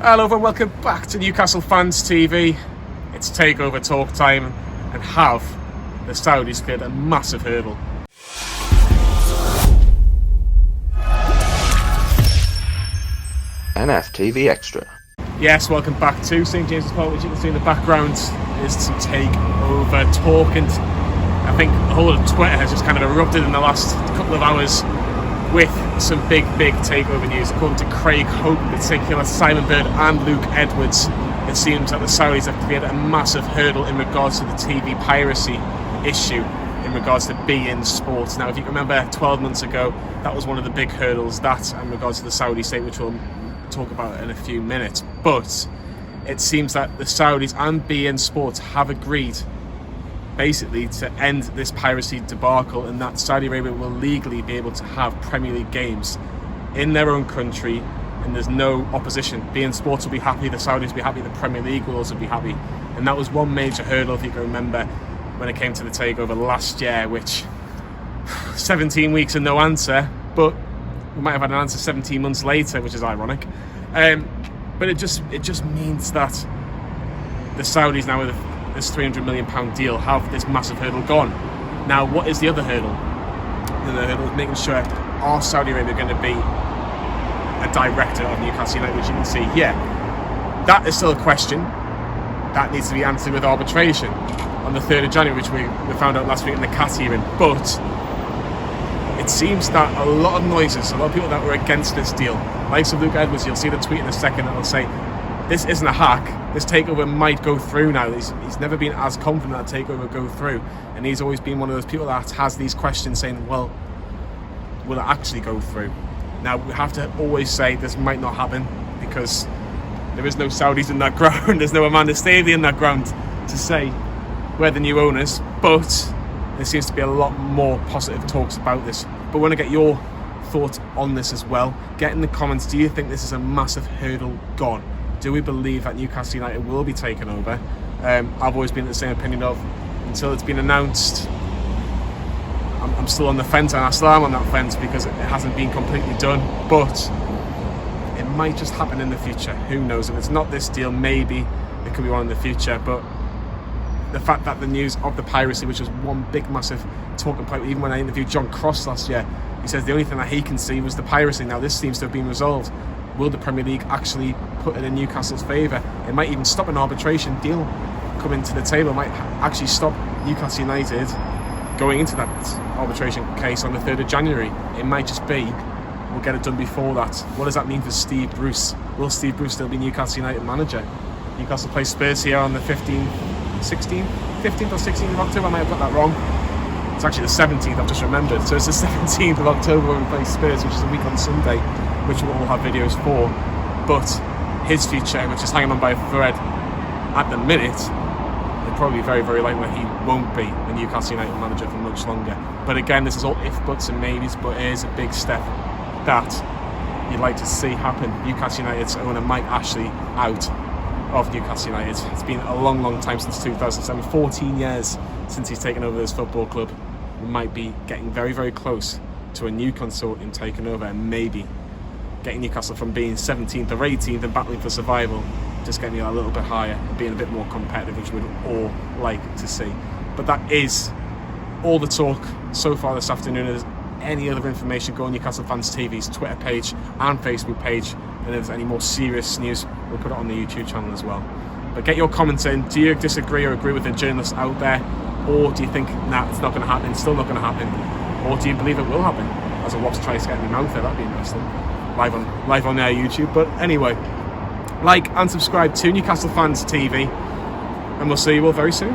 Hello and welcome back to Newcastle Fans TV. It's takeover talk time, and have the Saudis cleared a massive hurdle? NFTV Extra. Yes, welcome back to St James's Park, which you can see in the background is some takeover talk, and I think the whole of Twitter has just kind of erupted in the last couple of hours with some big takeover news. According to Craig Hope in particular, Simon Bird and Luke Edwards, it seems that the Saudis have cleared a massive hurdle in regards to the TV piracy issue in regards to beIN Sports. Now, if you can remember 12 months ago, that was one of the big hurdles, that in regards to the Saudi state, which we'll talk about in a few minutes. But it seems that the Saudis and beIN Sports have agreed basically to end this piracy debacle, and that Saudi Arabia will legally be able to have Premier League games in their own country, and there's no opposition. beIN Sports will be happy, the Saudis will be happy, the Premier League will also be happy. And that was one major hurdle, if you can remember, when it came to the takeover last year, which 17 weeks and no answer, but we might have had an answer 17 months later, which is ironic. But it just means that the Saudis now, with this £300 million deal, have this massive hurdle gone. Now, what is the other hurdle? The other hurdle is making sure, are Saudi Arabia going to be a director of Newcastle United, which you can see here. That is still a question that needs to be answered with arbitration on the 3rd of January, which we found out last week in the CAT hearing. But it seems that a lot of noises, a lot of people that were against this deal, likes of Luke Edwards, you'll see the tweet in a second, and they'll say, this isn't a hack, this takeover might go through now. He's never been as confident that takeover will go through, and he's always been one of those people that has these questions saying, well, will it actually go through? Now, we have to always say this might not happen, because there is no Saudis in that ground, there's no Amanda Staley in that ground to say we're the new owners, but there seems to be a lot more positive talks about this. But I want to get your thoughts on this as well. Get in the comments, do you think this is a massive hurdle gone? Do we believe that Newcastle United will be taken over? I've always been of the same opinion of, until it's been announced, I'm still on the fence, and I still am on that fence because it hasn't been completely done. But it might just happen in the future. Who knows? If it's not this deal, maybe it could be one in the future. But the fact that the news of the piracy, which was one big massive talking point, even when I interviewed John Cross last year, he says the only thing that he can see was the piracy. Now this seems to have been resolved. Will the Premier League actually put it in Newcastle's favour? It might even stop an arbitration deal coming to the table. It might actually stop Newcastle United going into that arbitration case on the 3rd of January. It might just be, we'll get it done before that. What does that mean for Steve Bruce? Will Steve Bruce still be Newcastle United manager? Newcastle play Spurs here on the 15th or 16th of October. I might have got that wrong. It's actually the 17th, I've just remembered. So it's the 17th of October when we play Spurs, which is a week on Sunday, which we'll all have videos for. But his future, which is hanging on by a thread at the minute, it's probably very likely that he won't be the Newcastle United manager for much longer. But again, this is all if, buts and maybes, but it is a big step that you'd like to see happen. Newcastle United's owner Mike Ashley out of Newcastle United. It's been a long time since 2007, 14 years since he's taken over this football club. We might be getting very close to a new consortium taking over, and maybe getting Newcastle from being 17th or 18th and battling for survival, just getting a little bit higher and being a bit more competitive, which we'd all like to see. But that is all the talk so far this afternoon. If there's any other information, go on Newcastle Fans TV's Twitter page and Facebook page, and if there's any more serious news, we'll put it on the YouTube channel as well. But get your comments in. Do you disagree or agree with the journalists out there? Or do you think, nah, it's not going to happen, still not going to happen? Or do you believe it will happen? As a wasp tries to get in my mouth there, that'd be interesting. Live on their YouTube. But anyway, like and subscribe to Newcastle Fans TV, and we'll see you all very soon.